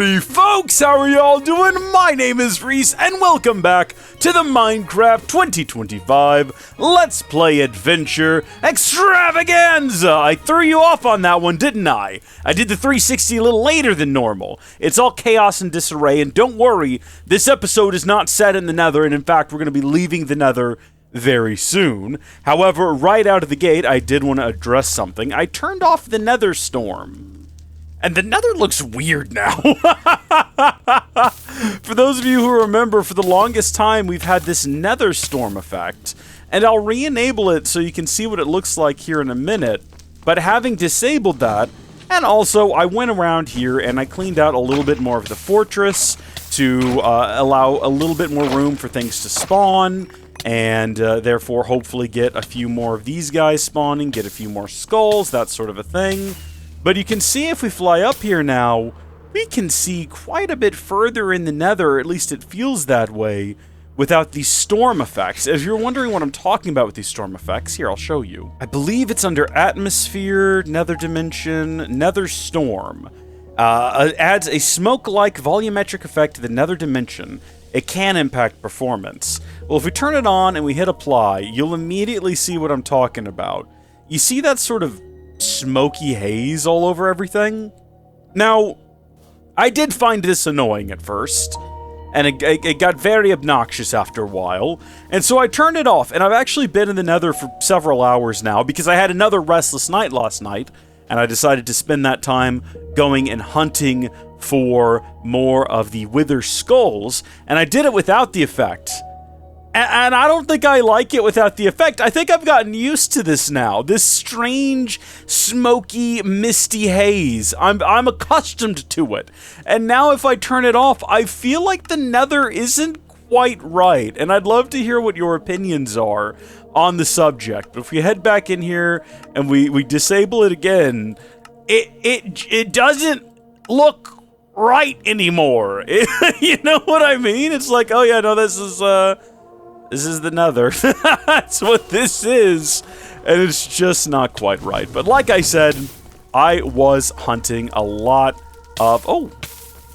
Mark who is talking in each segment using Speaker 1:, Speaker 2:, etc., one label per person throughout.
Speaker 1: Howdy folks, how are y'all doing? My name is Reese and welcome back to the Minecraft 2025 Let's Play Adventure Extravaganza! I threw you off on that one, didn't I? I did the 360 a little later than normal. It's all chaos and disarray, and don't worry, this episode is not set in the Nether, and in fact we're going to be leaving the Nether very soon. However, right out of the gate, I did want to address something. I turned off the Nether Storm. And the Nether looks weird now. For those of you who remember, for the longest time, we've had this Nether Storm effect. And I'll re-enable it so you can see what it looks like here in a minute. But having disabled that, and also I went around here and I cleaned out a little bit more of the fortress to allow a little bit more room for things to spawn. And therefore, hopefully get a few more of these guys spawning, get a few more skulls, that sort of a thing. But you can see if we fly up here now, we can see quite a bit further in the Nether, at least it feels that way, without these storm effects. If you're wondering what I'm talking about with these storm effects, here, I'll show you. I believe it's under Atmosphere, Nether Dimension, Nether Storm. Adds a smoke-like volumetric effect to the Nether Dimension. It can impact performance. Well, if we turn it on and we hit apply, you'll immediately see what I'm talking about. You see that sort of smoky haze all over everything? Now, I did find this annoying at first, and it got very obnoxious after a while, and so I turned it off, and I've actually been in the Nether for several hours now, because I had another restless night last night, and I decided to spend that time going and hunting for more of the Wither Skulls, and I did it without the effect. And I don't think I like it without the effect. I think I've gotten used to this now. This strange, smoky, misty haze. I'm accustomed to it. And now if I turn it off, I feel like the Nether isn't quite right. And I'd love to hear what your opinions are on the subject. But if we head back in here and we disable it again, it doesn't look right anymore. You know what I mean? It's like, oh yeah, no, this is the Nether. That's what this is. And it's just not quite right. But like I said, I was hunting a lot of... Oh,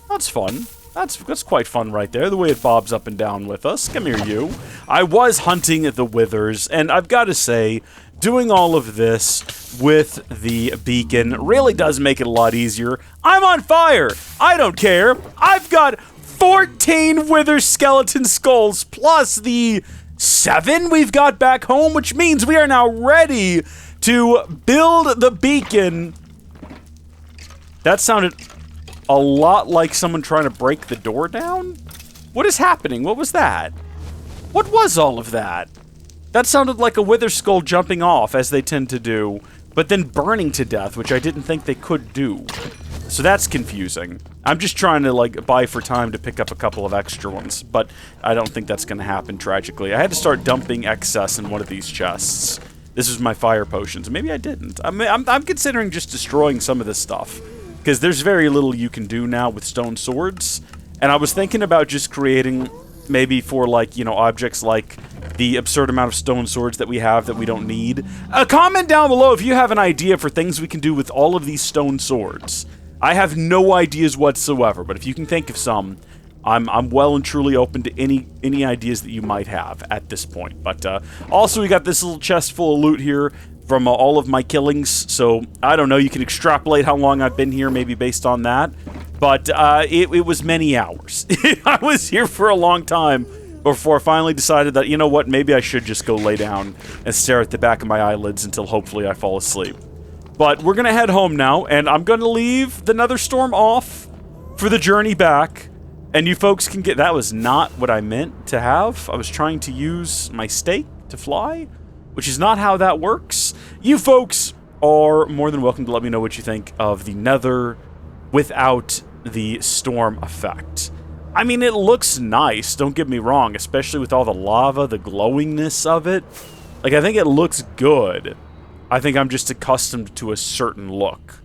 Speaker 1: that's fun. That's quite fun right there, the way it bobs up and down with us. Come here, you. I was hunting the Withers, and I've got to say, doing all of this with the beacon really does make it a lot easier. I'm on fire! I don't care! I've got 14 Wither skeleton skulls, plus the 7 we've got back home, which means we are now ready to build the beacon. That sounded a lot like someone trying to break the door down. What is happening? What was that? What was all of that? That sounded like a Wither skull jumping off, as they tend to do, but then burning to death, which I didn't think they could do. So that's confusing. I'm just trying to, like, buy for time to pick up a couple of extra ones, but I don't think that's going to happen, tragically. I had to start dumping excess in one of these chests. This is my fire potions. Maybe I didn't. I'm considering just destroying some of this stuff, because there's very little you can do now with stone swords, and I was thinking about just creating, maybe for, like, you know, objects like the absurd amount of stone swords that we have that we don't need. Comment down below if you have an idea for things we can do with all of these stone swords. I have no ideas whatsoever, but if you can think of some, I'm well and truly open to any ideas that you might have at this point. But also, we got this little chest full of loot here from all of my killings, so I don't know, you can extrapolate how long I've been here, maybe based on that. But it was many hours. I was here for a long time before I finally decided that, you know what, maybe I should just go lay down and stare at the back of my eyelids until hopefully I fall asleep. But we're going to head home now, and I'm going to leave the Nether Storm off for the journey back. And you folks can get... That was not what I meant to have. I was trying to use my stake to fly, which is not how that works. You folks are more than welcome to let me know what you think of the Nether without the storm effect. I mean, it looks nice, don't get me wrong, especially with all the lava, the glowingness of it. Like, I think it looks good. I think I'm just accustomed to a certain look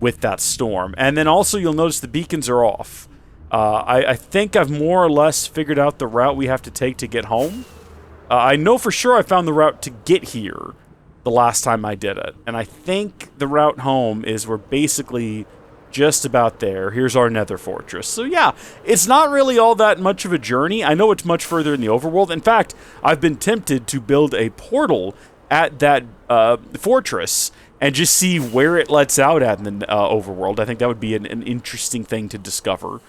Speaker 1: with that storm. And then also you'll notice the beacons are off. I think I've more or less figured out the route we have to take to get home. I know for sure I found the route to get here the last time I did it. And I think the route home is we're basically Just about there. Here's our nether fortress. So yeah, it's not really all that much of a journey. I know it's much further in the overworld. In fact, I've been tempted to build a portal at that fortress and just see where it lets out at in the overworld. I think that would be an interesting thing to discover.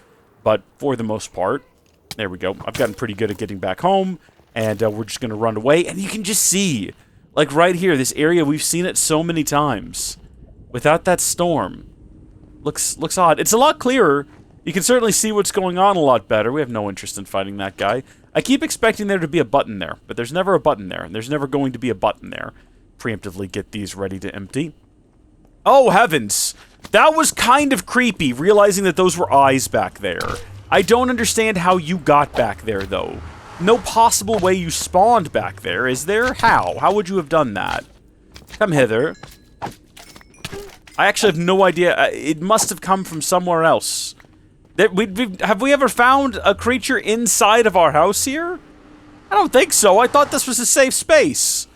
Speaker 1: But for the most part, there we go. I've gotten pretty good at getting back home, and we're just going to run away. And you can just see, like right here, this area, we've seen it so many times. Without that storm. Looks odd. It's a lot clearer. You can certainly see what's going on a lot better. We have no interest in fighting that guy. I keep expecting there to be a button there, but there's never a button there, and there's never going to be a button there. Preemptively get these ready to empty. Oh, heavens! That was kind of creepy, realizing that those were eyes back there. I don't understand how you got back there, though. No possible way you spawned back there, is there? How? How would you have done that? Come hither. I actually have no idea. It must have come from somewhere else. Have we ever found a creature inside of our house here? I don't think so. I thought this was a safe space.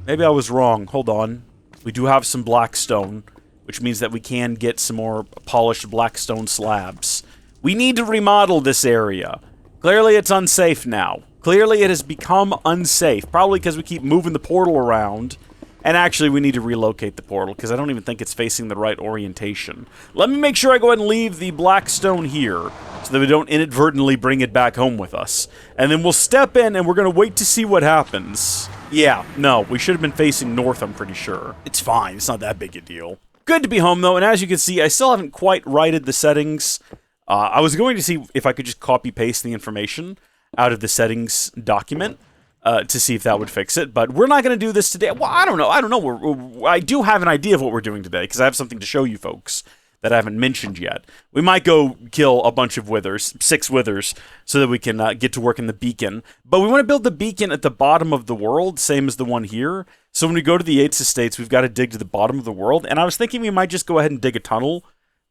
Speaker 1: Maybe I was wrong. Hold on. We do have some black stone, which means that we can get some more polished black stone slabs. We need to remodel this area. Clearly it's unsafe now. Clearly it has become unsafe. Probably because we keep moving the portal around. And actually, we need to relocate the portal, because I don't even think it's facing the right orientation. Let me make sure I go ahead and leave the black stone here, so that we don't inadvertently bring it back home with us. And then we'll step in, and we're going to wait to see what happens. Yeah, no, we should have been facing north, I'm pretty sure. It's fine, it's not that big a deal. Good to be home, though, and as you can see, I still haven't quite righted the settings. I was going to see if I could just copy-paste the information out of the settings document. To see if that would fix it, but we're not going to do this today. Well, I don't know. I do have an idea of what we're doing today, because I have something to show you folks that I haven't mentioned yet. We might go kill a bunch of withers, 6 withers, so that we can get to work in the beacon. But we want to build the beacon at the bottom of the world, same as the one here. So when we go to the Yates Estates, we've got to dig to the bottom of the world, and I was thinking we might just go ahead and dig a tunnel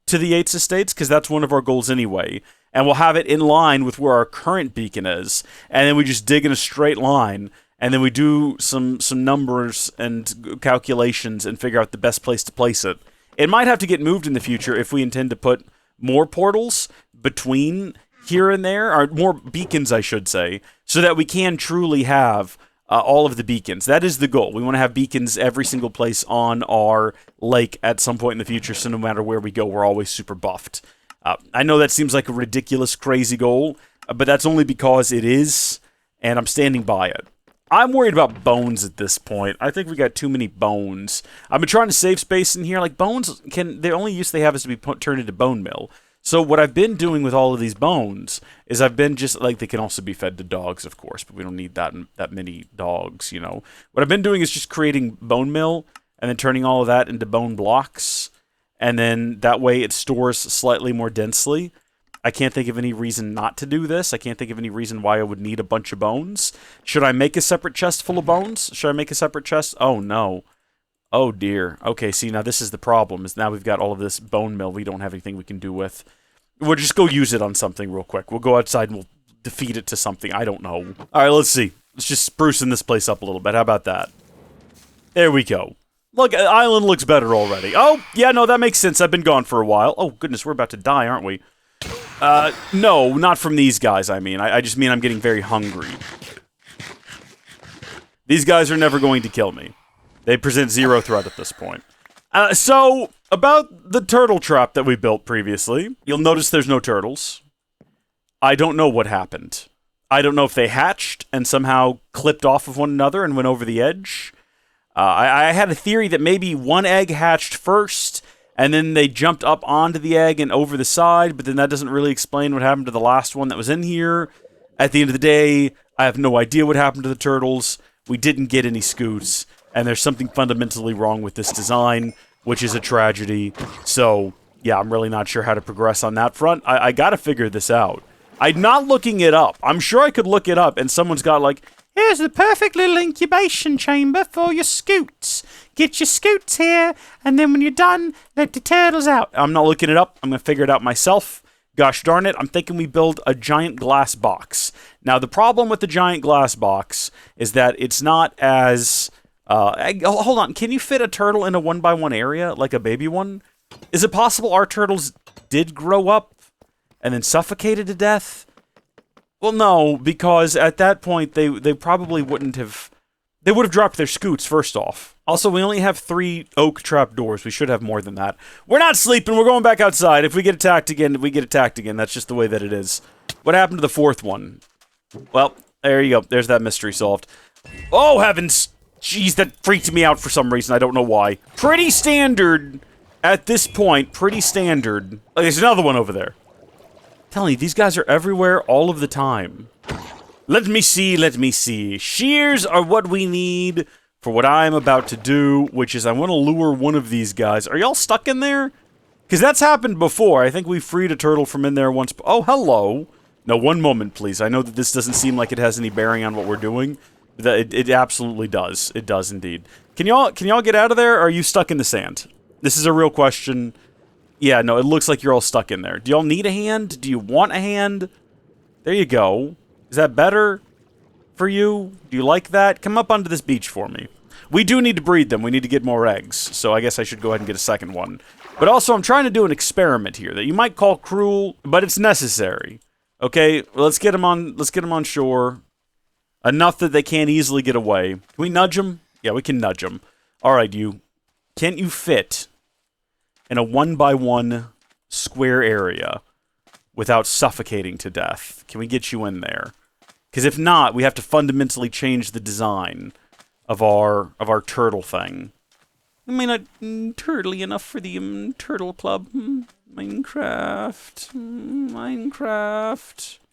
Speaker 1: to the Yates Estates, because that's one of our goals anyway. And we'll have it in line with where our current beacon is. And then we just dig in a straight line. And then we do some numbers and calculations and figure out the best place to place it. It might have to get moved in the future if we intend to put more portals between here and there. Or more beacons, I should say. So that we can truly have all of the beacons. That is the goal. We want to have beacons every single place on our lake at some point in the future. So no matter where we go, we're always super buffed. I know that seems like a ridiculous, crazy goal, but that's only because it is, and I'm standing by it. I'm worried about bones at this point. I think we got too many bones. I've been trying to save space in here. Like, bones, the only use they have is to be turned into bone meal. So what I've been doing with all of these bones is I've been just, like, they can also be fed to dogs, of course, but we don't need that many dogs, you know. What I've been doing is just creating bone meal and then turning all of that into bone blocks. And then that way it stores slightly more densely. I can't think of any reason not to do this. I can't think of any reason why I would need a bunch of bones. Should I make a separate chest full of bones? Should I make a separate chest? Oh, no. Oh, dear. Okay, see, now this is the problem. Is now we've got all of this bone meal we don't have anything we can do with. We'll just go use it on something real quick. We'll go outside and we'll defeat it to something. I don't know. All right, let's see. Let's just sprucing this place up a little bit. How about that? There we go. Look, island looks better already. Oh, yeah, no, that makes sense. I've been gone for a while. Oh, goodness, we're about to die, aren't we? No, not from these guys, I mean. I just mean I'm getting very hungry. These guys are never going to kill me. They present zero threat at this point. So, about the turtle trap that we built previously, you'll notice there's no turtles. I don't know what happened. I don't know if they hatched and somehow clipped off of one another and went over the edge. I had a theory that maybe one egg hatched first, and then they jumped up onto the egg and over the side, but then that doesn't really explain what happened to the last one that was in here. At the end of the day, I have no idea what happened to the turtles. We didn't get any scoots, and there's something fundamentally wrong with this design, which is a tragedy. So, yeah, I'm really not sure how to progress on that front. I gotta figure this out. I'm not looking it up. I'm sure I could look it up, and someone's got, like, here's the perfect little incubation chamber for your scoots. Get your scoots here, and then when you're done, let the turtles out. I'm not looking it up. I'm going to figure it out myself. Gosh darn it, I'm thinking we build a giant glass box. Now, the problem with the giant glass box is that it's not as... hold on, can you fit a turtle in a 1x1 area, like a baby one? Is it possible our turtles did grow up and then suffocated to death? Well, no, because at that point, they probably wouldn't have... They would have dropped their scoots, first off. Also, we only have 3 oak trapdoors. We should have more than that. We're not sleeping. We're going back outside. If we get attacked again, we get attacked again. That's just the way that it is. What happened to the 4th one? Well, there you go. There's that mystery solved. Oh, heavens! Jeez, that freaked me out for some reason. I don't know why. Pretty standard at this point. Pretty standard. Oh, there's another one over there. I'm telling you, these guys are everywhere all of the time. Let me see, let me see. Shears are what we need for what I'm about to do, which is I want to lure one of these guys. Are y'all stuck in there? Because that's happened before. I think we freed a turtle from in there once. Oh, hello. No, one moment, please. I know that this doesn't seem like it has any bearing on what we're doing. But it absolutely does. It does indeed. Can y'all get out of there, or are you stuck in the sand? This is a real question. Yeah, no, it looks like you're all stuck in there. Do y'all need a hand? Do you want a hand? There you go. Is that better for you? Do you like that? Come up onto this beach for me. We do need to breed them. We need to get more eggs. So I guess I should go ahead and get a second one. But also, I'm trying to do an experiment here that you might call cruel, but it's necessary. Okay, let's get them on. Let's get them on shore. Enough that they can't easily get away. Can we nudge them? Yeah, we can nudge them. All right, you. Can't you fit in a 1x1 square area without suffocating to death? Can we get you in there? Because if not, we have to fundamentally change the design of our turtle thing. I mean, not turtly enough for the turtle club. Minecraft.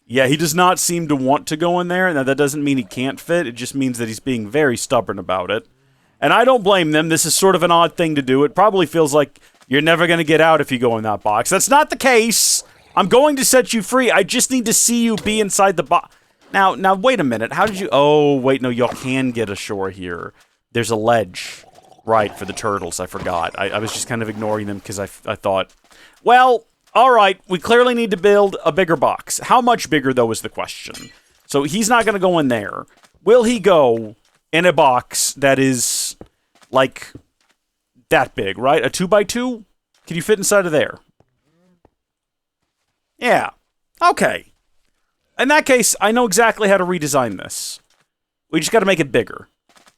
Speaker 1: Yeah, he does not seem to want to go in there. Now, that doesn't mean he can't fit. It just means that he's being very stubborn about it. And I don't blame them. This is sort of an odd thing to do. It probably feels like you're never going to get out if you go in that box. That's not the case. I'm going to set you free. I just need to see you be inside the box. Now, wait a minute. How did you... Oh, wait, no, y'all can get ashore here. There's a ledge. Right, for the turtles. I forgot. I was just kind of ignoring them because I thought... Well, all right. We clearly need to build a bigger box. How much bigger, though, is the question. So he's not going to go in there. Will he go in a box that is, like, that big, right? A 2x2? Can you fit inside of there? Yeah. Okay. In that case, I know exactly how to redesign this. We just got to make it bigger.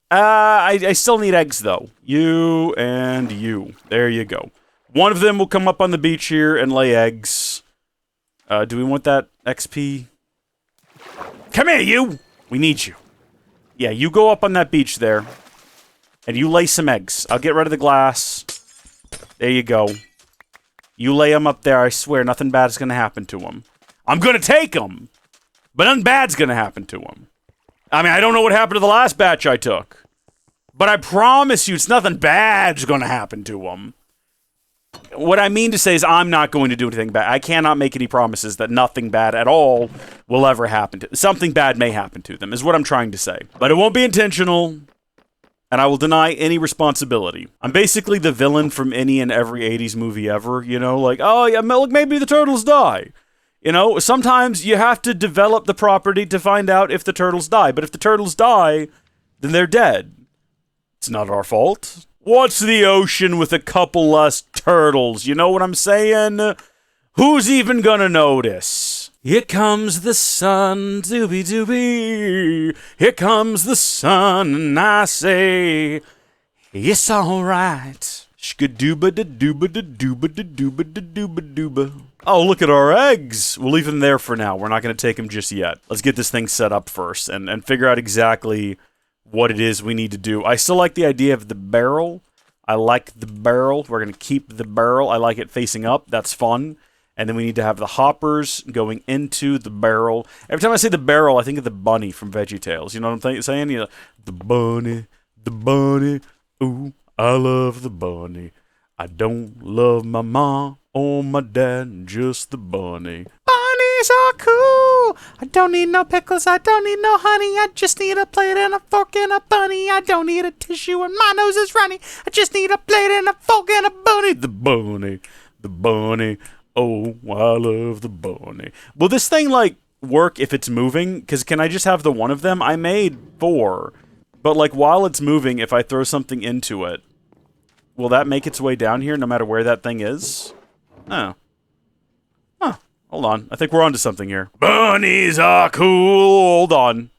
Speaker 1: I still need eggs, though. You and you. There you go. One of them will come up on the beach here and lay eggs. Do we want that XP? Come here, you! We need you. Yeah, you go up on that beach there. And you lay some eggs. I'll get rid of the glass. There you go. You lay them up there. I swear, nothing bad is going to happen to them. I'm going to take them! But nothing bad's going to happen to them. I mean, I don't know what happened to the last batch I took. But I promise you, it's nothing bad's going to happen to them. What I mean to say is I'm not going to do anything bad. I cannot make any promises that nothing bad at all will ever happen to them. Something bad may happen to them, is what I'm trying to say. But it won't be intentional, and I will deny any responsibility. I'm basically the villain from any and every 80s movie ever, you know? Like, oh, yeah, look, maybe the turtles die. You know, sometimes you have to develop the property to find out if the turtles die. But if the turtles die, then they're dead. It's not our fault. What's the ocean with a couple less turtles? You know what I'm saying? Who's even gonna notice? Here comes the sun, doobie doobie. Here comes the sun, and I say, it's alright. Shkadooba-da-dooba-da-dooba-da-dooba-da-dooba-da-dooba. Oh, look at our eggs! We'll leave them there for now. We're not going to take them just yet. Let's get this thing set up first and figure out exactly what it is we need to do. I still like the idea of the barrel. I like the barrel. We're going to keep the barrel. I like it facing up. That's fun. And then we need to have the hoppers going into the barrel. Every time I say the barrel, I think of the bunny from VeggieTales. You know what I'm saying? You know, the bunny, ooh. I love the bunny. I don't love my mom or my dad, just the bunny. Bunnies are cool. I don't need no pickles. I don't need no honey. I just need a plate and a fork and a bunny. I don't need a tissue and my nose is runny. I just need a plate and a fork and a bunny. The bunny. The bunny. Oh, I love the bunny. Will this thing, like, work if it's moving? Because can I just have the one of them? I made 4. But, like, while it's moving, if I throw something into it, Will that make its way down here no matter where that thing is? Oh. Huh. Hold on. I think we're onto something here. Bunnies are cool. Hold on.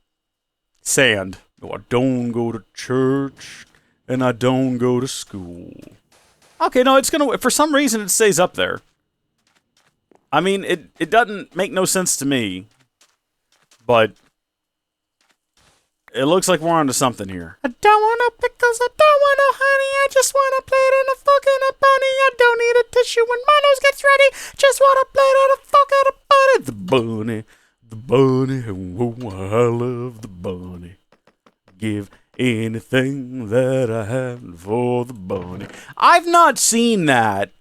Speaker 1: Sand. No, I don't go to church, and I don't go to school. Okay, no, it's gonna... For some reason, it stays up there. I mean, it doesn't make no sense to me. But... it looks like we're onto something here. I don't want no pickles, I don't want no honey, I just want a plate and a fork and a bunny. I don't need a tissue when my nose gets ready, just want a plate and a fork and a bunny. The bunny, oh, I love the bunny. Give anything that I have for the bunny. I've not seen that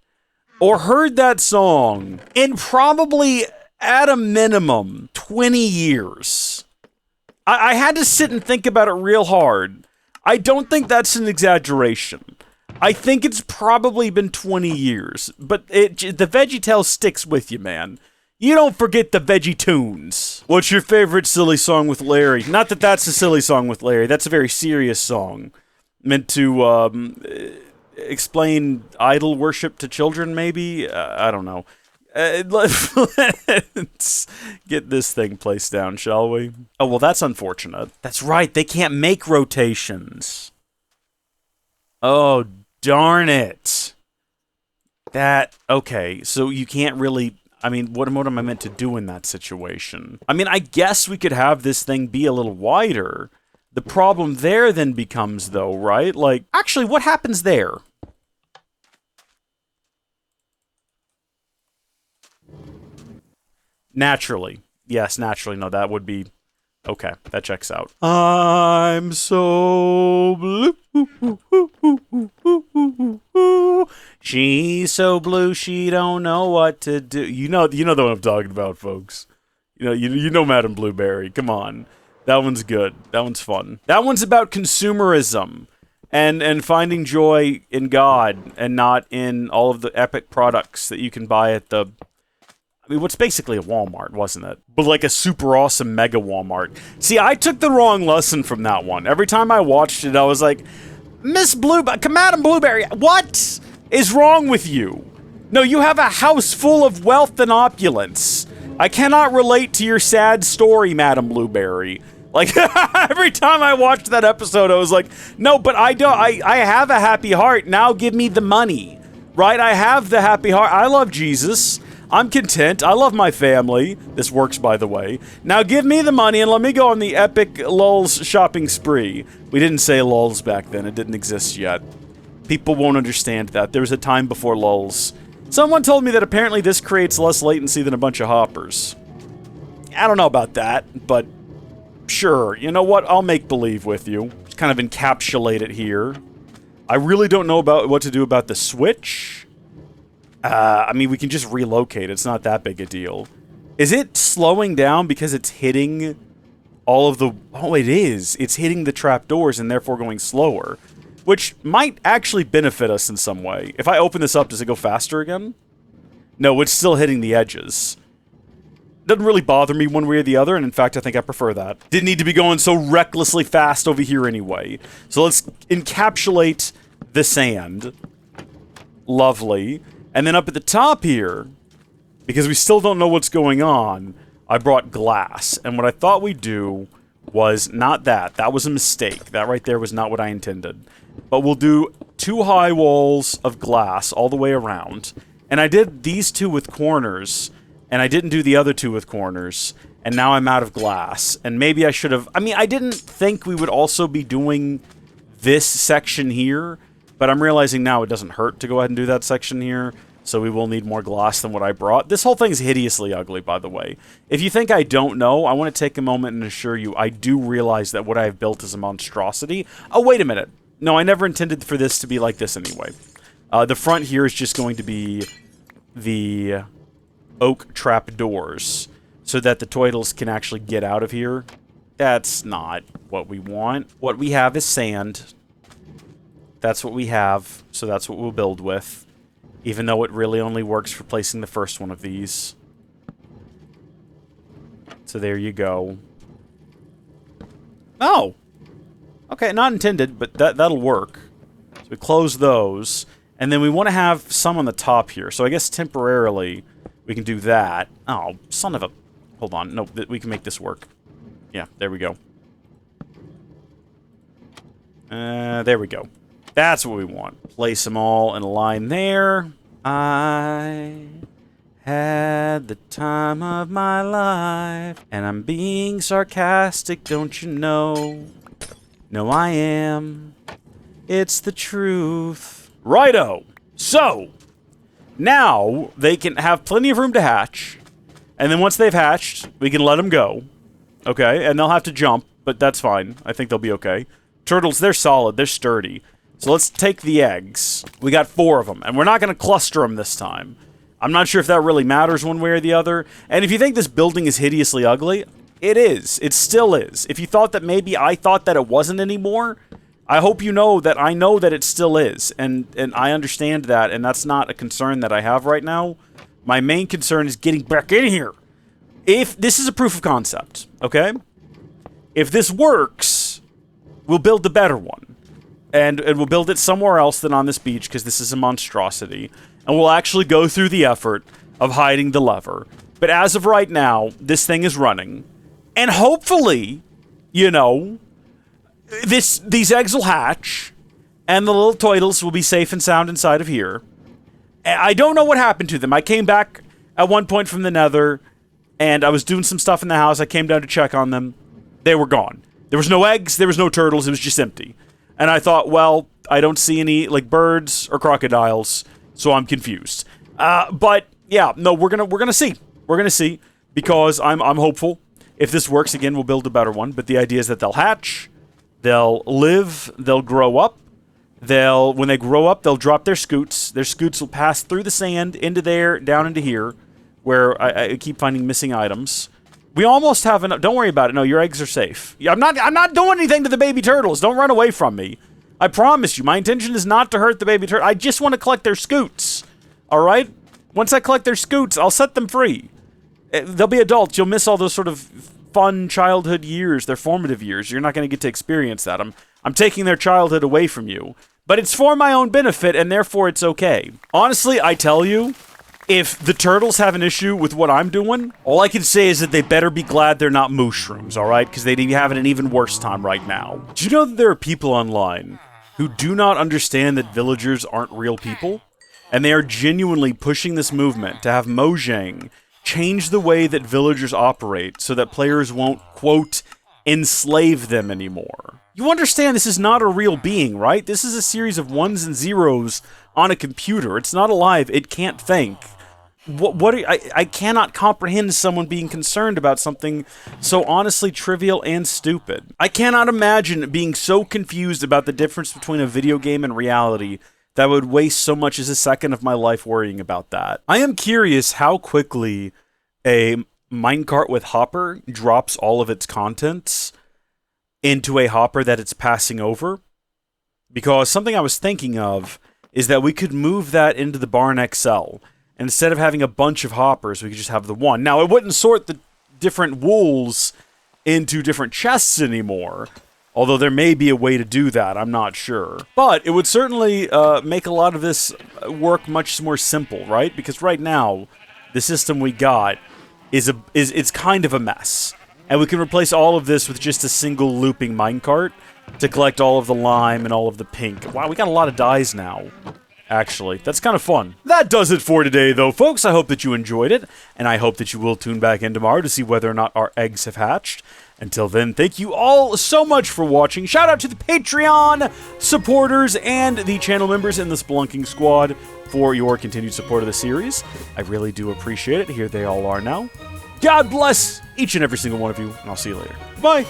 Speaker 1: or heard that song in probably, at a minimum, 20 years. I had to sit and think about it real hard. I don't think that's an exaggeration. I think it's probably been 20 years. But the VeggieTale sticks with you, man. You don't forget the Veggie Tunes. What's your favorite silly song with Larry? Not that that's a silly song with Larry. That's a very serious song. Meant to explain idol worship to children, maybe? I don't know. Let's get this thing placed down, shall we? Oh, well, that's unfortunate. That's right, they can't make rotations. Oh, darn it. Okay, so you can't really... I mean, what am I meant to do in that situation? I mean, I guess we could have this thing be a little wider. The problem there then becomes, though, right? Like, actually, what happens there? Naturally. Yes, naturally. No, that would be... okay, that checks out. I'm so blue. She's so blue, she don't know what to do. You know the one I'm talking about, folks. You know Madam Blueberry. Come on. That one's good. That one's fun. That one's about consumerism and finding joy in God and not in all of the epic products that you can buy at the... I mean, what's basically a Walmart, wasn't it? But like a super awesome mega Walmart. See, I took the wrong lesson from that one. Every time I watched it, I was like, Madam Blueberry, what is wrong with you? No, you have a house full of wealth and opulence. I cannot relate to your sad story, Madam Blueberry. Like, every time I watched that episode, I was like, no, but I don't. I have a happy heart. Now give me the money. Right? I have the happy heart. I love Jesus. I'm content. I love my family. This works, by the way. Now give me the money and let me go on the epic lulz shopping spree. We didn't say lulz back then. It didn't exist yet. People won't understand that. There was a time before lulz. Someone told me that apparently this creates less latency than a bunch of hoppers. I don't know about that, but sure. You know what? I'll make believe with you. Just kind of encapsulate it here. I really don't know about what to do about the switch. I mean, we can just relocate. It's not that big a deal. Is it slowing down because it's hitting all of the... oh, it is. It's hitting the trapdoors and therefore going slower. Which might actually benefit us in some way. If I open this up, does it go faster again? No, it's still hitting the edges. Doesn't really bother me one way or the other, and in fact, I think I prefer that. Didn't need to be going so recklessly fast over here anyway. So let's encapsulate the sand. Lovely. And then up at the top here, because we still don't know what's going on, I brought glass. And what I thought we'd do was not that. That was a mistake. That right there was not what I intended. But we'll do 2 high walls of glass all the way around. And I did these 2 with corners, and I didn't do the other 2 with corners. And now I'm out of glass. And maybe I should have... I mean, I didn't think we would also be doing this section here. But I'm realizing now it doesn't hurt to go ahead and do that section here, so we will need more glass than what I brought. This whole thing's hideously ugly, by the way. If you think I don't know, I want to take a moment and assure you I do realize that what I have built is a monstrosity. Oh, wait a minute. No, I never intended for this to be like this anyway. The front here is just going to be the oak trap doors, so that the toidles can actually get out of here. That's not what we want. What we have is sand. That's what we have, so that's what we'll build with. Even though it really only works for placing the first one of these. So there you go. Oh! Okay, not intended, but that'll work. So we close those. And then we want to have some on the top here. So I guess temporarily we can do that. Oh, son of a... Hold on. No, we can make this work. Yeah, there we go. There we go. That's what we want. Place them all in a line there. I had the time of my life. And I'm being sarcastic, don't you know? No, I am. It's the truth. Righto. So, now they can have plenty of room to hatch. And then once they've hatched, we can let them go. Okay, and they'll have to jump, but that's fine. I think they'll be okay. Turtles, they're solid. They're sturdy. So let's take the eggs. We got 4 of them, and we're not going to cluster them this time. I'm not sure if that really matters one way or the other. And if you think this building is hideously ugly, it is. It still is. If you thought that maybe I thought that it wasn't anymore... I hope you know that I know that it still is, and I understand that, and that's not a concern that I have right now. My main concern is getting back in here. If this is a proof of concept, okay? If this works, we'll build the better one. And we'll build it somewhere else than on this beach, because this is a monstrosity. And we'll actually go through the effort of hiding the lever. But as of right now, this thing is running. And hopefully, you know... These eggs will hatch, and the little turtles will be safe and sound inside of here. I don't know what happened to them. I came back at one point from the Nether, and I was doing some stuff in the house. I came down to check on them. They were gone. There was no eggs. There was no turtles. It was just empty. And I thought, well, I don't see any like birds or crocodiles, so I'm confused. But yeah, no, we're gonna see. We're gonna see because I'm hopeful. If this works again, we'll build a better one. But the idea is that they'll hatch. They'll live, they'll grow up, when they grow up, they'll drop their scoots. Their scoots will pass through the sand, into there, down into here, where I keep finding missing items. We almost have enough, don't worry about it, no, your eggs are safe. I'm not doing anything to the baby turtles, don't run away from me. I promise you, my intention is not to hurt the baby turtle, I just want to collect their scoots. Alright? Once I collect their scoots, I'll set them free. They'll be adults, you'll miss all those sort of... fun childhood years, their formative years. You're not going to get to experience that. I'm taking their childhood away from you. But it's for my own benefit, and therefore it's okay. Honestly, I tell you, if the turtles have an issue with what I'm doing, all I can say is that they better be glad they're not mushrooms, alright? Because they'd be having an even worse time right now. Do you know that there are people online who do not understand that villagers aren't real people? And they are genuinely pushing this movement to have Mojang change the way that villagers operate so that players won't, quote, enslave them anymore. You understand this is not a real being, right? This is a series of ones and zeros on a computer. It's not alive. It can't think. I cannot comprehend someone being concerned about something so honestly trivial and stupid. I cannot imagine being so confused about the difference between a video game and reality that I would waste so much as a second of my life worrying about that. I am curious how quickly a minecart with hopper drops all of its contents into a hopper that it's passing over. Because something I was thinking of is that we could move that into the Barn XL. And instead of having a bunch of hoppers, we could just have the one. Now, it wouldn't sort the different wools into different chests anymore. Although there may be a way to do that, I'm not sure. But it would certainly make a lot of this work much more simple, right? Because right now, the system we got it's kind of a mess. And we can replace all of this with just a single looping minecart to collect all of the lime and all of the pink. Wow, we got a lot of dyes now. Actually, that's kind of fun. That does it for today, though, folks. I hope that you enjoyed it, and I hope that you will tune back in tomorrow to see whether or not our eggs have hatched. Until then, thank you all so much for watching. Shout out to the Patreon supporters and the channel members in the Spelunking Squad for your continued support of the series. I really do appreciate it. Here they all are now. God bless each and every single one of you, and I'll see you later. Bye!